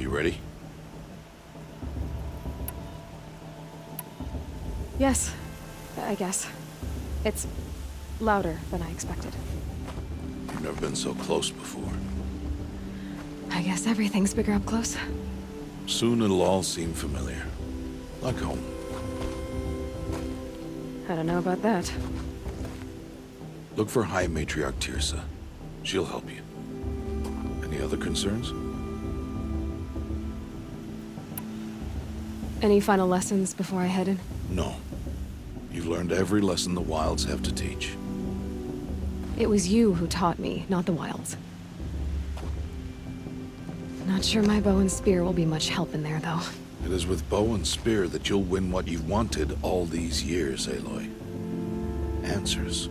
You ready? Yes, I guess. It's louder than I expected. You've never been so close before. I guess everything's bigger up close. Soon it'll all seem familiar. Like home. I don't know about that. Look for High Matriarch Tirsa. She'll help you. Any other concerns? Any final lessons before I head in? No. You've learned every lesson the Wilds have to teach. It was you who taught me, not the Wilds. Not sure my bow and spear will be much help in there, though. It is with bow and spear that you'll win what you've wanted all these years, Aloy. Answers.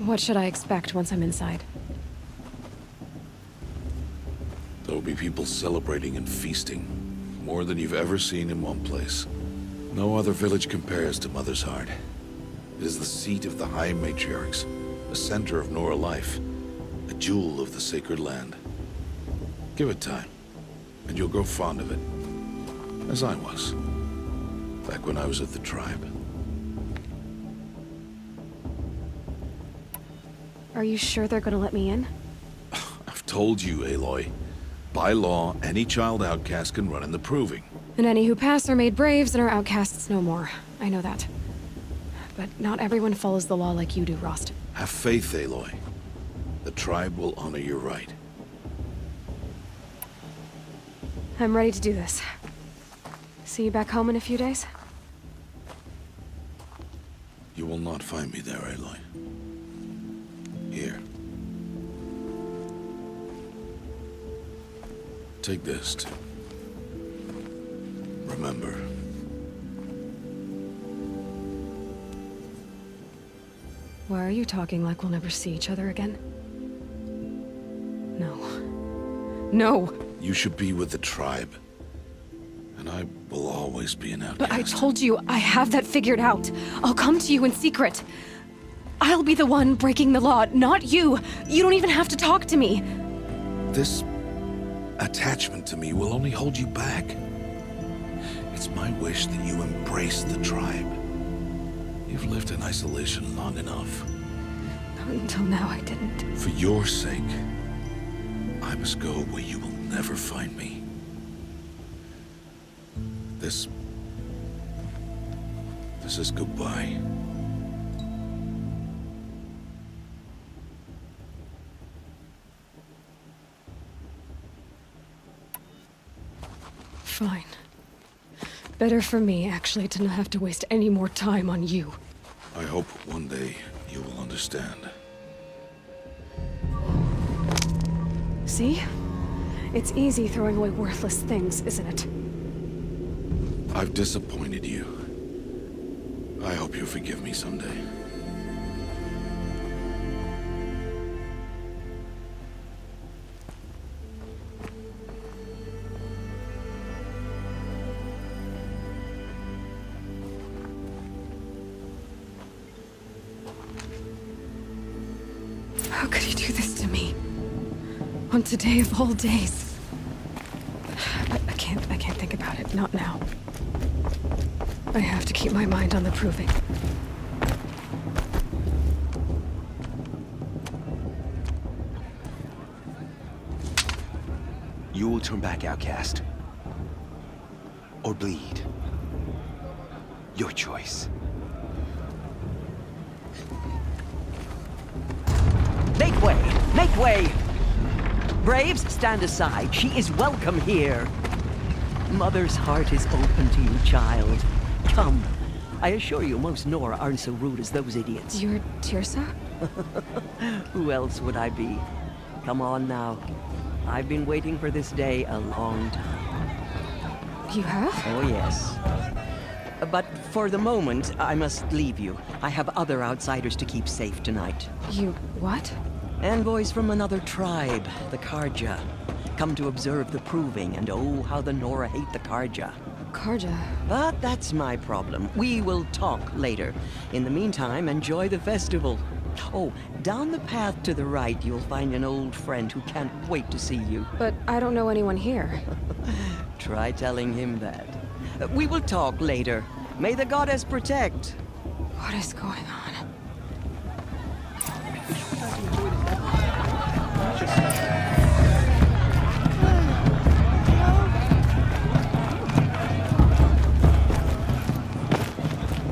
What should I expect once I'm inside? There'll be people celebrating and feasting. More than you've ever seen in one place. No other village compares to Mother's Heart. It is the seat of the High Matriarchs, a center of Nora life, a jewel of the sacred land. Give it time, and you'll grow fond of it. As I was, back when I was at the tribe. Are you sure they're gonna let me in? I've told you, Aloy. By law, any child outcast can run in the proving. And any who pass are made braves and are outcasts no more. I know that. But not everyone follows the law like you do, Rost. Have faith, Aloy. The tribe will honor your right. I'm ready to do this. See you back home in a few days? You will not find me there, Aloy. Here. Take this, too. Remember. Why are you talking like we'll never see each other again? No. No! You should be with the tribe. And I will always be an outcast. But I told you, I have that figured out. I'll come to you in secret. I'll be the one breaking the law, not you. You don't even have to talk to me. This attachment to me will only hold you back. It's my wish that you embrace the tribe. You've lived in isolation long enough. Until now, I didn't. For your sake, I must go where you will never find me. This is goodbye. Fine. Better for me, actually, to not have to waste any more time on you. I hope one day you will understand. See? It's easy throwing away worthless things, isn't it? I've disappointed you. I hope you forgive me someday. How could he do this to me? On today of all days. But I can't think about it. Not now. I have to keep my mind on the proving. You will turn back, outcast. Or bleed. Your choice. Make way! Make way! Braves, stand aside. She is welcome here. Mother's heart is open to you, child. Come. I assure you, most Nora aren't so rude as those idiots. You're Tirsa? Who else would I be? Come on now. I've been waiting for this day a long time. You have? Oh, yes. But for the moment, I must leave you. I have other outsiders to keep safe tonight. You what? Envoys from another tribe, the Karja. Come to observe the proving, and oh, how the Nora hate the Karja. Karja. But that's my problem. We will talk later. In the meantime, enjoy the festival. Oh, down the path to the right, you'll find an old friend who can't wait to see you. But I don't know anyone here. Try telling him that. We will talk later. May the goddess protect. What is going on?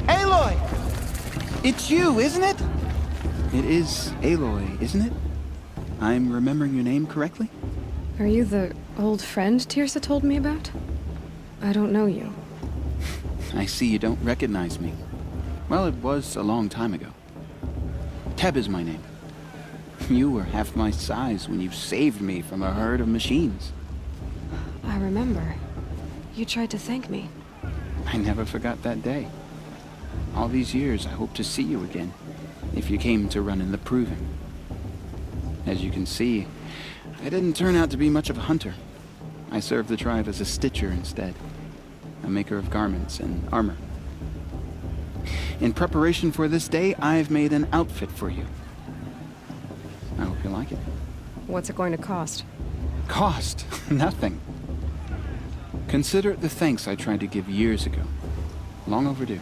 Aloy! It's you, isn't it? It is Aloy, isn't it? I'm remembering your name correctly? Are you the old friend Tirsa told me about? I don't know you. I see you don't recognize me. Well, it was a long time ago. Teb is my name. You were half my size when you saved me from a herd of machines. I remember. You tried to thank me. I never forgot that day. All these years, I hope to see you again, if you came to run in the Proving. As you can see, I didn't turn out to be much of a hunter. I served the tribe as a stitcher instead, a maker of garments and armor. In preparation for this day, I've made an outfit for you. I hope you like it. What's it going to cost? Cost? Nothing. Consider it the thanks I tried to give years ago. Long overdue.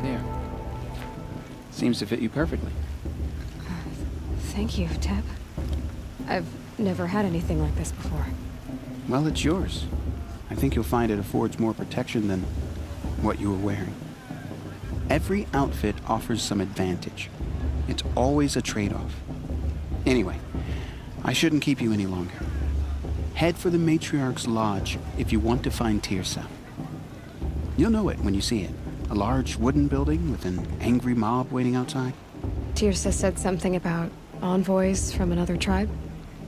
There. Seems to fit you perfectly. Thank you, Teb. I've never had anything like this before. Well, it's yours. I think you'll find it affords more protection than what you were wearing. Every outfit offers some advantage. It's always a trade-off. Anyway, I shouldn't keep you any longer. Head for the Matriarch's Lodge if you want to find Tirsa. You'll know it when you see it. A large wooden building with an angry mob waiting outside. Tirsa said something about envoys from another tribe?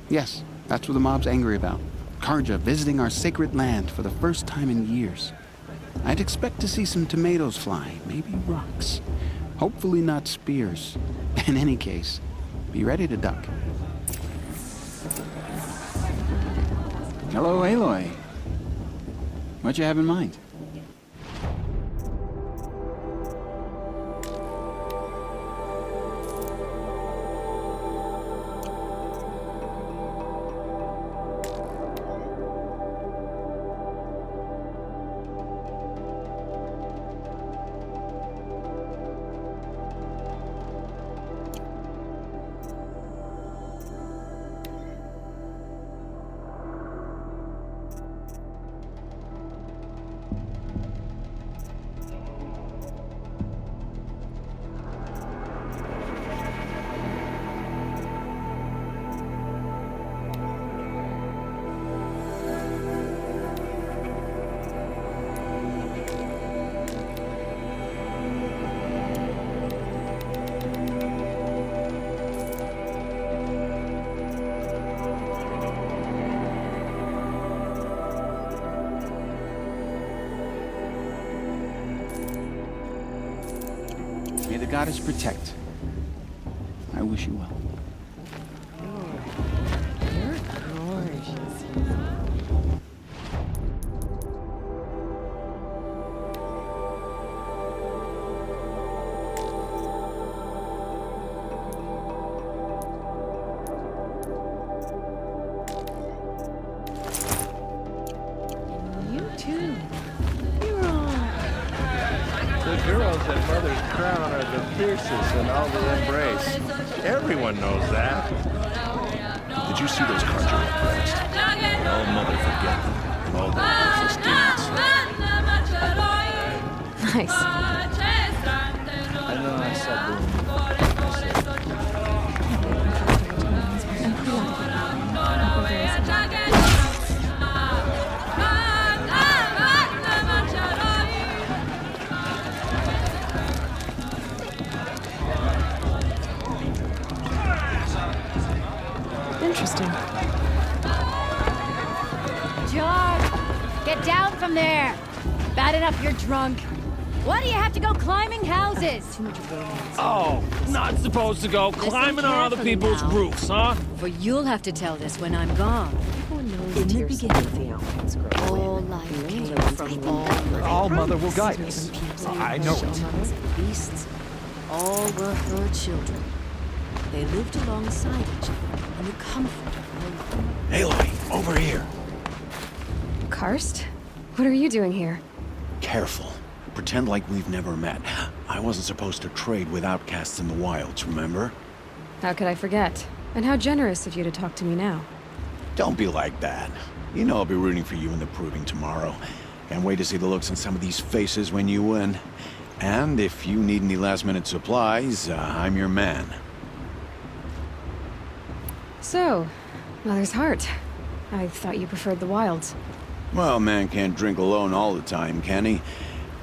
Yes, that's what the mob's angry about. Karja visiting our sacred land for the first time in years. I'd expect to see some tomatoes fly, maybe rocks. Hopefully not spears. In any case, be ready to duck. Hello, Aloy. What you have in mind? May the goddess protect. I wish you well. You're gorgeous. You too. You're all... The girls at Mother's Crown are the fiercest in all the embrace. Everyone knows that. Did you see those Karja pressed? All mother forget them, and all their worthless deeds. Nice. I know I said boom. down there! Bad enough you're drunk. Why do you have to go climbing houses? Oh, not supposed to go climbing on other carefully people's now. roofs, huh? For you'll have to tell this when I'm gone. Everyone knows In the tears beginning, things grow all life came from all All Mother will guide us. I know it. Shamans and beasts. All were her children. They lived alongside each other in the comfort of home. Aloy, over here. Karst? What are you doing here? Careful. Pretend like we've never met. I wasn't supposed to trade with outcasts in the wilds, remember? How could I forget? And how generous of you to talk to me now. Don't be like that. You know I'll be rooting for you in the proving tomorrow. Can't wait to see the looks on some of these faces when you win. And if you need any last-minute supplies, I'm your man. So, Mother's Heart. I thought you preferred the wilds. Well, man can't drink alone all the time, can he?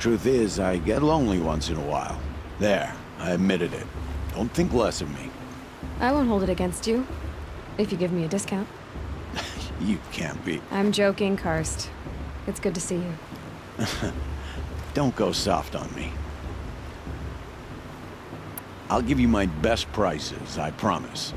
Truth is, I get lonely once in a while. There, I admitted it. Don't think less of me. I won't hold it against you. If you give me a discount. You can't be. I'm joking, Karst. It's good to see you. Don't go soft on me. I'll give you my best prices, I promise.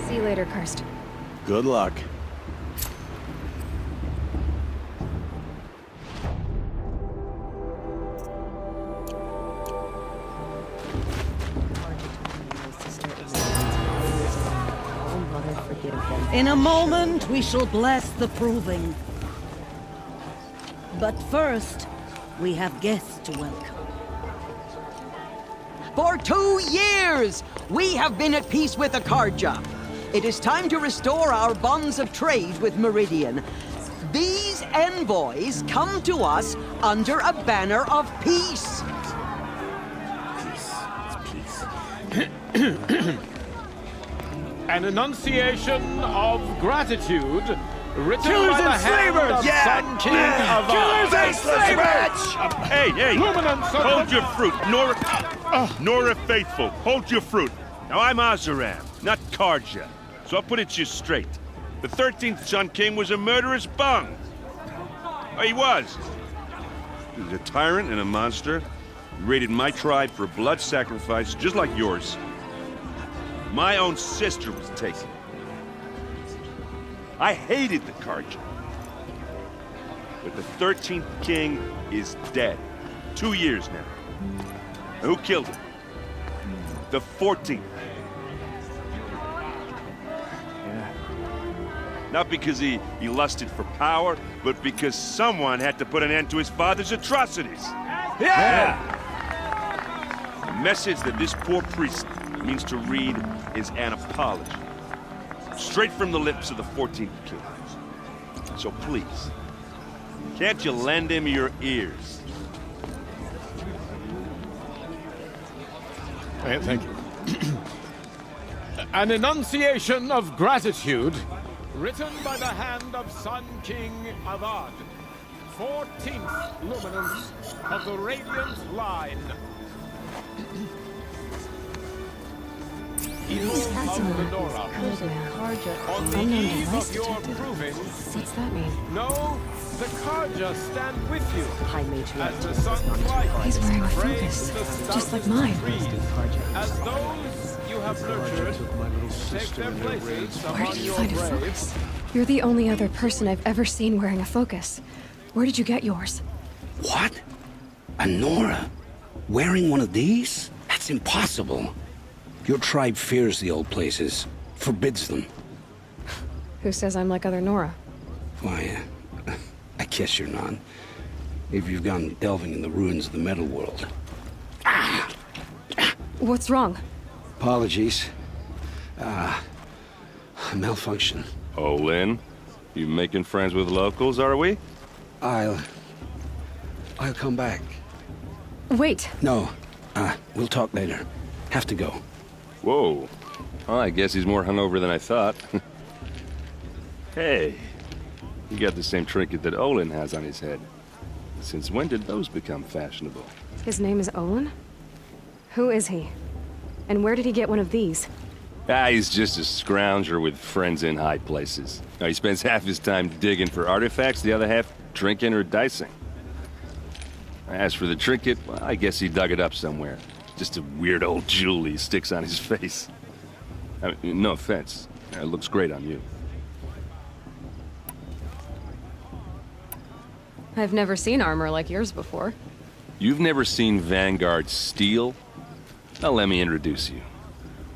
See you later, Karst. Good luck. In a moment, we shall bless the proving. But first, we have guests to welcome. For 2 years, we have been at peace with Akarja. It is time to restore our bonds of trade with Meridian. These envoys come to us under a banner of peace. An enunciation of gratitude written Killers by the and hand slavers! of Yeah! Sun King of Killers and slavers! Hey! Luminance of Hold your fruit, Nora Faithful. Hold your fruit. Now I'm Azaram, not Karja. So I'll put it to you straight. The 13th Sun King was a murderous bung. Oh, he was. He was a tyrant and a monster. He raided my tribe for blood sacrifice, just like yours. My own sister was taken. I hated the Karja. But the 13th king is dead. 2 years now. Who killed him? The 14th. Not because he lusted for power, but because someone had to put an end to his father's atrocities. Yeah! The message that this poor priest means to read is an apology. Straight from the lips of the 14th king. So please, can't you lend him your ears? Thank you. An enunciation of gratitude written by the hand of Sun King Avad, 14th luminance of the Radiant Line. He's fascinating. Of the Nora. On the Unknown eve device of your detected. proving, What's that mean? no, the Karja stand with you. High Matriarch As the sun's light He's wearing a frames focus, the just like southern mine. trees. As those you have nurtured take their places Where among did you your find a graves. focus? You're the only other person I've ever seen wearing a focus. Where did you get yours? What? A Nora? Wearing one of these? That's impossible. Your tribe fears the old places, forbids them. Who says I'm like other Nora? Why, I guess you're not. If you've gone delving in the ruins of the metal world. What's wrong? Apologies. A malfunction. Oh, Lynn? You making friends with locals, are we? I'll come back. Wait. No. We'll talk later. Have to go. Whoa. Well, I guess he's more hungover than I thought. Hey, you got the same trinket that Olin has on his head. Since when did those become fashionable? His name is Olin? Who is he? And where did he get one of these? He's just a scrounger with friends in high places. Now, he spends half his time digging for artifacts, the other half drinking or dicing. As for the trinket, well, I guess he dug it up somewhere. Just a weird old jewel he sticks on his face. I mean, no offense. It looks great on you. I've never seen armor like yours before. You've never seen Vanguard steel? Now let me introduce you.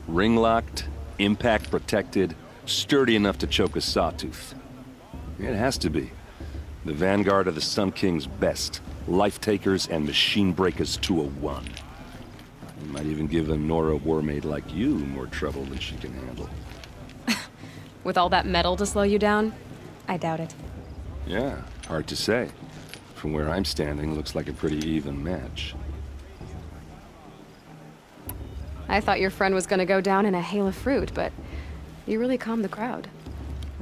Ring-locked, impact-protected, sturdy enough to choke a sawtooth. It has to be. The Vanguard of the Sun King's best. Life-takers and machine breakers 201. You might even give a Nora warmaid like you more trouble than she can handle. With all that metal to slow you down? I doubt it. Yeah, hard to say. From where I'm standing, looks like a pretty even match. I thought your friend was gonna go down in a hail of fruit, but you really calmed the crowd.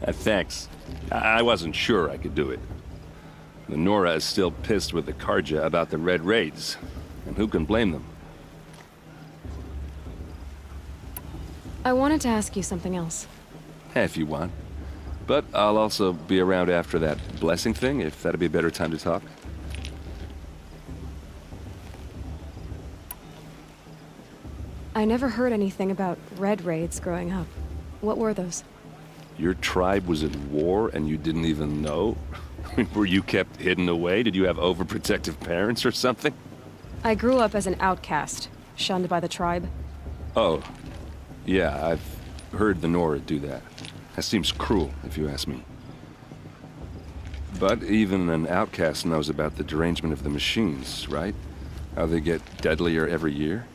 Thanks. I wasn't sure I could do it. The Nora is still pissed with the Karja about the Red Raids, and who can blame them? I wanted to ask you something else. If you want. But I'll also be around after that blessing thing, if that'd be a better time to talk. I never heard anything about Red Raids growing up. What were those? Your tribe was at war and you didn't even know? Were you kept hidden away? Did you have overprotective parents or something? I grew up as an outcast, shunned by the tribe. Oh, yeah, I've heard the Nora do that. That seems cruel, if you ask me. But even an outcast knows about the derangement of the machines, right? How they get deadlier every year?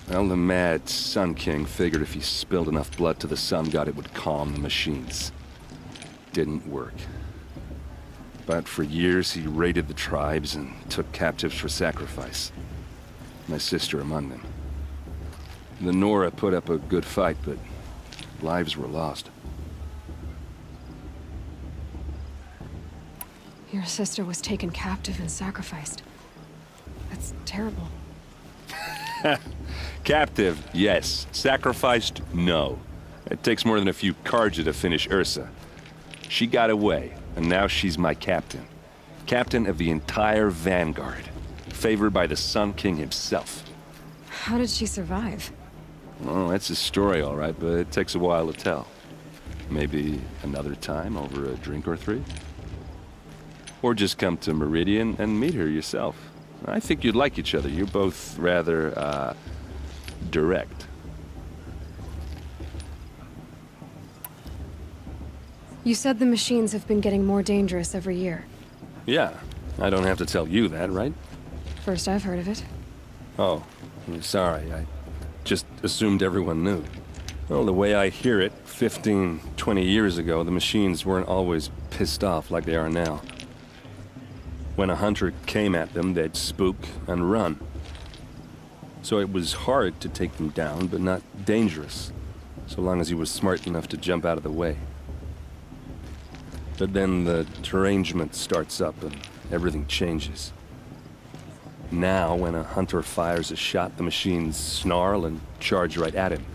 Well, the mad Sun King figured if he spilled enough blood to the Sun God, it would calm the machines. Didn't work. But for years, he raided the tribes and took captives for sacrifice. My sister among them. The Nora put up a good fight, but lives were lost. Your sister was taken captive and sacrificed. That's terrible. Captive, yes. Sacrificed, no. It takes more than a few Karja to finish Ursa. She got away, and now she's my captain. Captain of the entire Vanguard. Favored by the Sun King himself. How did she survive? Well, that's a story, all right, but it takes a while to tell. Maybe another time over a drink or three? Or just come to Meridian and meet her yourself. I think you'd like each other. You're both rather, direct. You said the machines have been getting more dangerous every year. Yeah, I don't have to tell you that, right? First I've heard of it. Oh, I'm sorry. I just assumed everyone knew. Well, the way I hear it, 15, 20 years ago, the machines weren't always pissed off like they are now. When a hunter came at them, they'd spook and run. So it was hard to take them down, but not dangerous, so long as he was smart enough to jump out of the way. But then the derangement starts up and everything changes. Now, when a hunter fires a shot, the machines snarl and charge right at him.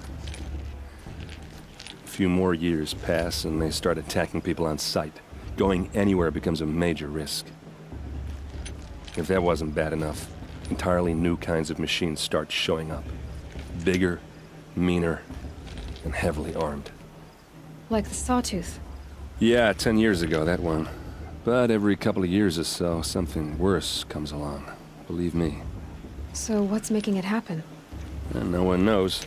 A few more years pass and they start attacking people on sight. Going anywhere becomes a major risk. If that wasn't bad enough, entirely new kinds of machines start showing up. Bigger, meaner, and heavily armed. Like the sawtooth. Yeah, 10 years ago, that one. But every couple of years or so, something worse comes along. Believe me. So what's making it happen? And no one knows.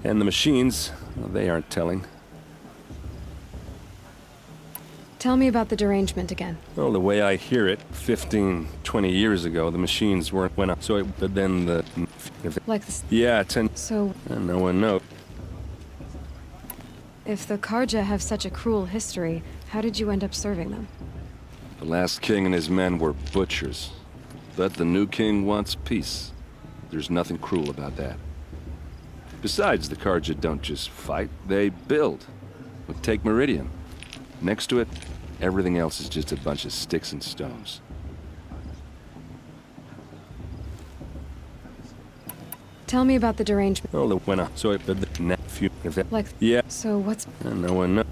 And the machines, well, they aren't telling. Tell me about the derangement again. Well, the way I hear it, 15, 20 years ago, the machines went up. So but then the... Like the... Yeah, 10... So... And no one knows. If the Karja have such a cruel history, how did you end up serving them? The last king and his men were butchers. But the new king wants peace. There's nothing cruel about that. Besides, the Karja don't just fight, they build. But take Meridian. Next to it, everything else is just a bunch of sticks and stones. Tell me about the derangement. Oh, the winner. So it but the nephew. Like, yeah. So what's... No one knows.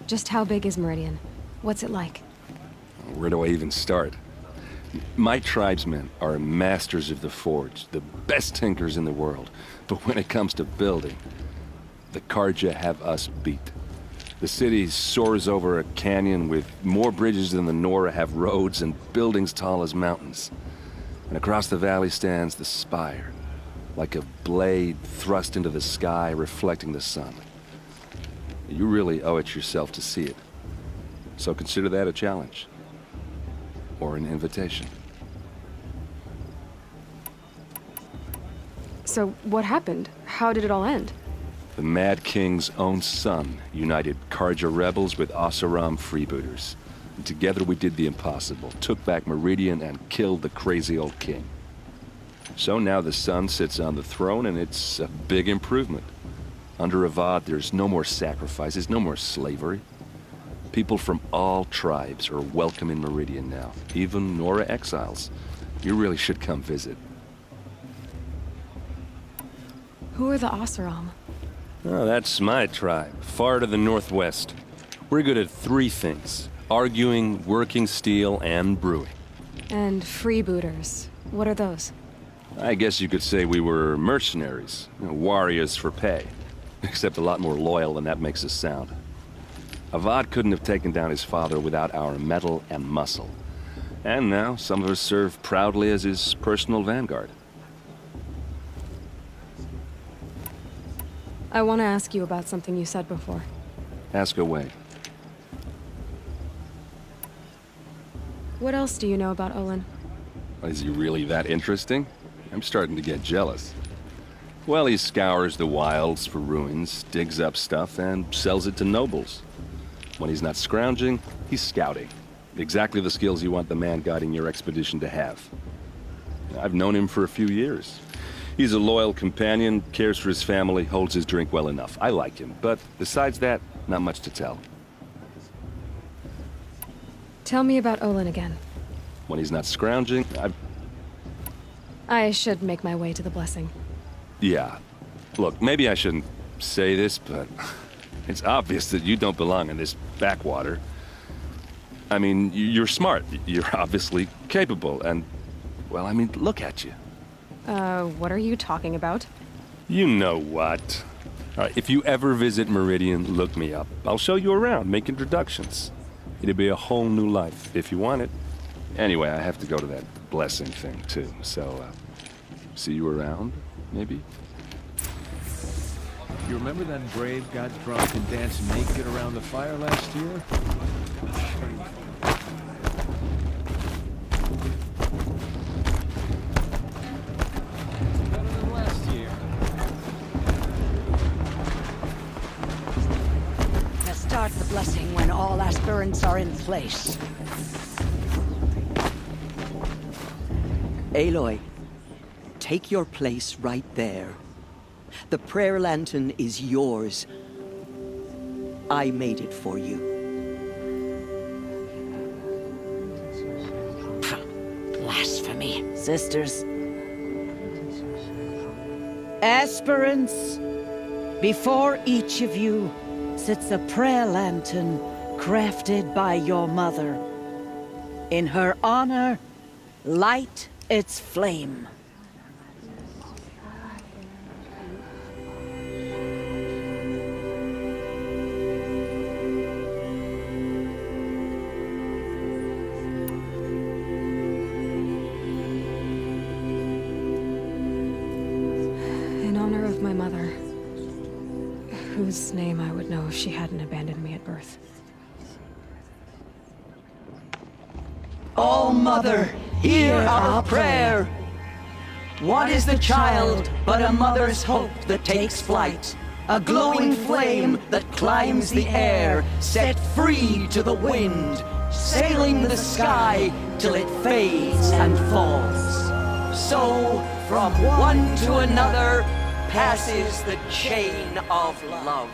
Just how big is Meridian? What's it like? Where do I even start? My tribesmen are masters of the forge, the best tinkers in the world. But when it comes to building, the Karja have us beat. The city soars over a canyon with more bridges than the Nora have roads and buildings tall as mountains. And across the valley stands the spire, like a blade thrust into the sky reflecting the sun. You really owe it yourself to see it. So consider that a challenge. Or an invitation. So what happened? How did it all end? The Mad King's own son united Karja rebels with Oseram freebooters. And together we did the impossible, took back Meridian and killed the crazy old king. So now the son sits on the throne and it's a big improvement. Under Avad, there's no more sacrifices, no more slavery. People from all tribes are welcome in Meridian now, even Nora exiles. You really should come visit. Who are the Oseram? Oh, that's my tribe, far to the northwest. We're good at 3 things: arguing, working steel, and brewing. And freebooters. What are those? I guess you could say we were mercenaries, warriors for pay. Except a lot more loyal than that makes us sound. Avad couldn't have taken down his father without our metal and muscle. And now, some of us serve proudly as his personal vanguard. I want to ask you about something you said before. Ask away. What else do you know about Olin? Is he really that interesting? I'm starting to get jealous. Well, he scours the wilds for ruins, digs up stuff, and sells it to nobles. When he's not scrounging, he's scouting. Exactly the skills you want the man guiding your expedition to have. I've known him for a few years. He's a loyal companion, cares for his family, holds his drink well enough. I like him, but besides that, not much to tell. Tell me about Olin again. When he's not scrounging, I should make my way to the blessing. Yeah. Look, maybe I shouldn't say this, but it's obvious that you don't belong in this backwater. I mean, you're smart. You're obviously capable, and, well, I mean, look at you. What are you talking about? You know what. All right, if you ever visit Meridian, look me up. I'll show you around, make introductions. It'll be a whole new life, if you want it. Anyway, I have to go to that blessing thing, too, so, see you around, maybe? You remember that brave got drunk and danced naked around the fire last year? Better than last year. Let's start the blessing when all aspirants are in place. Aloy, take your place right there. The prayer lantern is yours. I made it for you. Blasphemy, sisters. Aspirants, before each of you sits a prayer lantern crafted by your mother. In her honor, light its flame. In honor of my mother, whose name I would know if she hadn't abandoned me at birth. Oh, Mother, hear our prayer. What is the child but a mother's hope that takes flight? A glowing flame that climbs the air, set free to the wind, sailing the sky till it fades and falls. So, from one to another, passes the chain of love.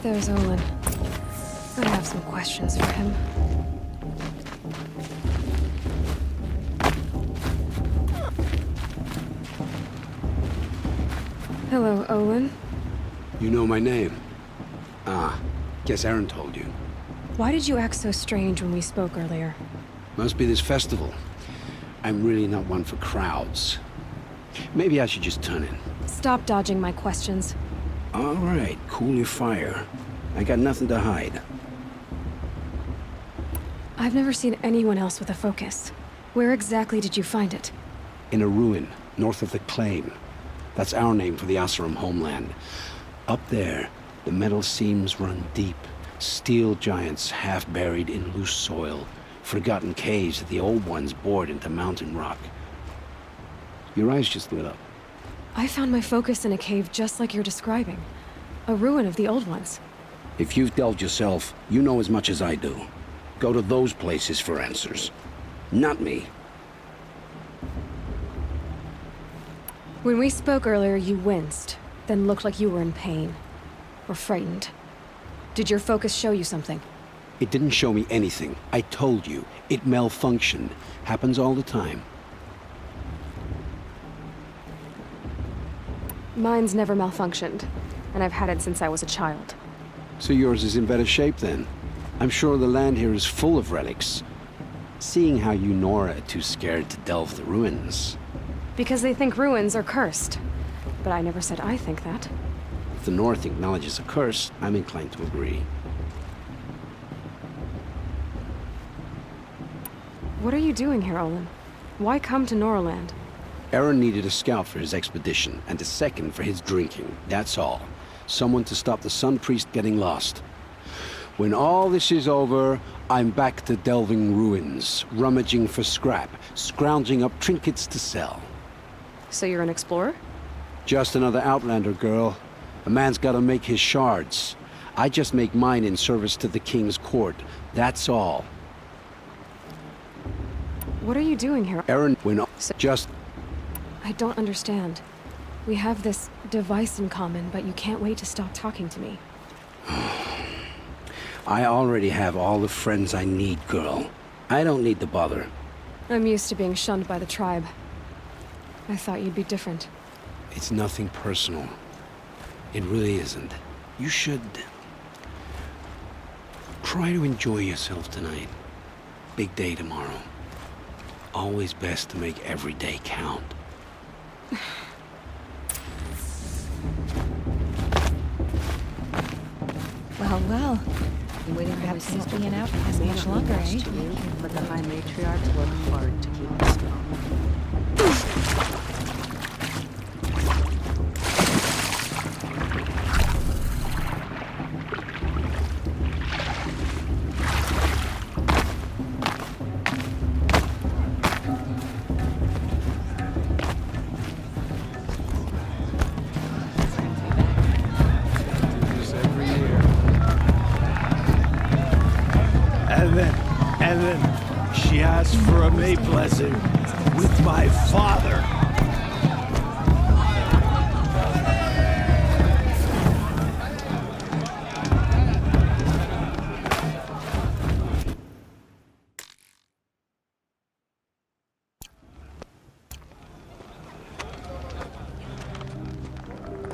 There's Olin. I have some questions for him. Hello, Olin. You know my name? Ah, guess Aaron told you. Why did you act so strange when we spoke earlier? Must be this festival. I'm really not one for crowds. Maybe I should just turn in. Stop dodging my questions. All right, cool your fire. I got nothing to hide. I've never seen anyone else with a focus. Where exactly did you find it? In a ruin, north of the Claim. That's our name for the Oseram homeland. Up there, the metal seams run deep. Steel giants half buried in loose soil. Forgotten caves that the old ones bored into mountain rock. Your eyes just lit up. I found my focus in a cave just like you're describing. A ruin of the old ones. If you've delved yourself, you know as much as I do. Go to those places for answers. Not me. When we spoke earlier, you winced, then looked like you were in pain. Or frightened. Did your focus show you something? It didn't show me anything. I told you. It malfunctioned. Happens all the time. Mine's never malfunctioned, and I've had it since I was a child. So yours is in better shape then. I'm sure the land here is full of relics. Seeing how you Nora are too scared to delve the ruins. Because they think ruins are cursed. But I never said I think that. If the North acknowledges a curse, I'm inclined to agree. What are you doing here, Olin? Why come to Noraland? Aaron needed a scout for his expedition, and a second for his drinking. That's all. Someone to stop the Sun Priest getting lost. When all this is over, I'm back to delving ruins, rummaging for scrap, scrounging up trinkets to sell. So you're an explorer? Just another Outlander, girl. A man's gotta make his shards. I just make mine in service to the King's court. That's all. What are you doing here? Aaron, just... I don't understand. We have this device in common, but you can't wait to stop talking to me. I already have all the friends I need, girl. I don't need the bother. I'm used to being shunned by the tribe. I thought you'd be different. It's nothing personal. It really isn't. You should... try to enjoy yourself tonight. Big day tomorrow. Always best to make every day count. Well, well. Been waiting for this being out as much longer, eh? But the High Matriarchs work hard to keep us strong. And then she asked for a May blessing with my father.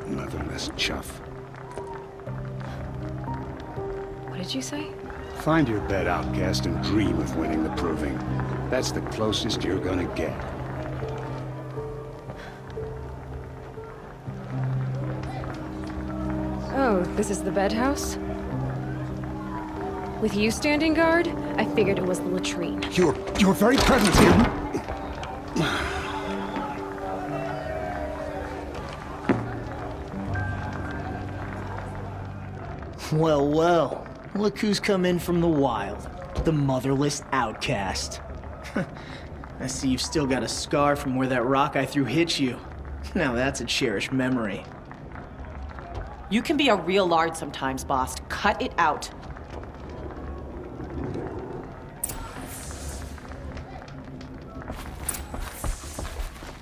Motherless chuff. What did you say? Find your bed, outcast, and dream of winning the proving. That's the closest you're gonna get. Oh, this is the bedhouse? With you standing guard, I figured it was the latrine. Your very presence here... Well, well. Look who's come in from the wild. The motherless outcast. I see you've still got a scar from where that rock I threw hit you. Now that's a cherished memory. You can be a real lard sometimes, boss. Cut it out.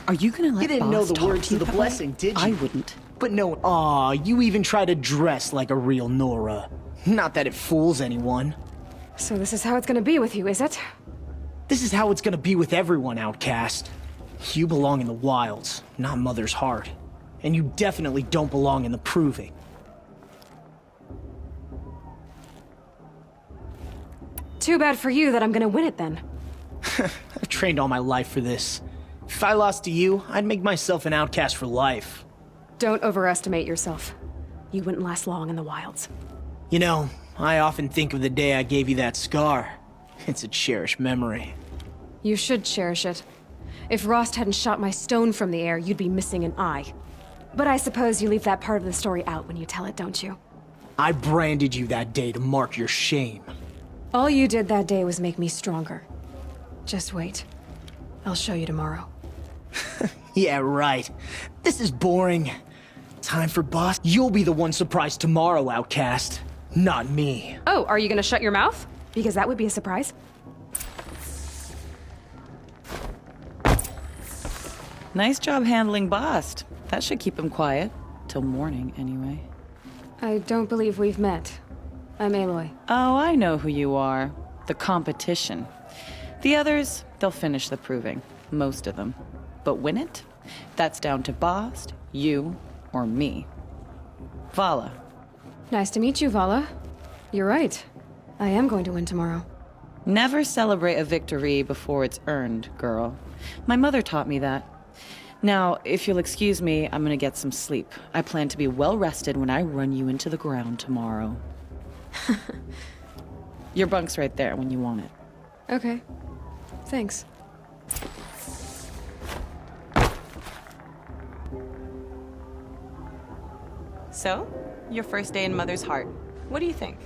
Are you gonna let You didn't know boss the talk words to you to the that blessing, way? did you? I wouldn't. But no, aw, you even try to dress like a real Nora. Not that it fools anyone. So this is how it's gonna be with you, is it? This is how it's gonna be with everyone, outcast. You belong in the wilds, not Mother's Heart. And you definitely don't belong in the Proving. Too bad for you that I'm gonna win it then. I've trained all my life for this. If I lost to you, I'd make myself an outcast for life. Don't overestimate yourself. You wouldn't last long in the wilds. You know, I often think of the day I gave you that scar. It's a cherished memory. You should cherish it. If Rost hadn't shot my stone from the air, you'd be missing an eye. But I suppose you leave that part of the story out when you tell it, don't you? I branded you that day to mark your shame. All you did that day was make me stronger. Just wait. I'll show you tomorrow. Yeah, right. This is boring. Time for boss. You'll be the one surprised tomorrow, outcast. Not me. Oh, are you gonna shut your mouth? Because that would be a surprise. Nice job handling Bast. That should keep him quiet. Till morning, anyway. I don't believe we've met. I'm Aloy. Oh, I know who you are. The competition. The others, they'll finish the proving. Most of them. But win it? That's down to Bast, you, or me. Vala. Nice to meet you, Vala. You're right. I am going to win tomorrow. Never celebrate a victory before it's earned, girl. My mother taught me that. Now, if you'll excuse me, I'm gonna get some sleep. I plan to be well rested when I run you into the ground tomorrow. Your bunk's right there when you want it. Okay. Thanks. So, your first day in Mother's Heart. What do you think?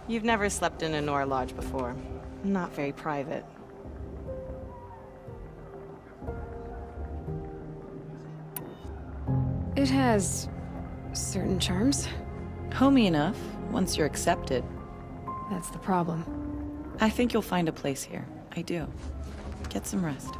You've never slept in a Nora lodge before. Not very private. It has certain charms. Homey enough, once you're accepted. That's the problem. I think you'll find a place here. I do. Get some rest.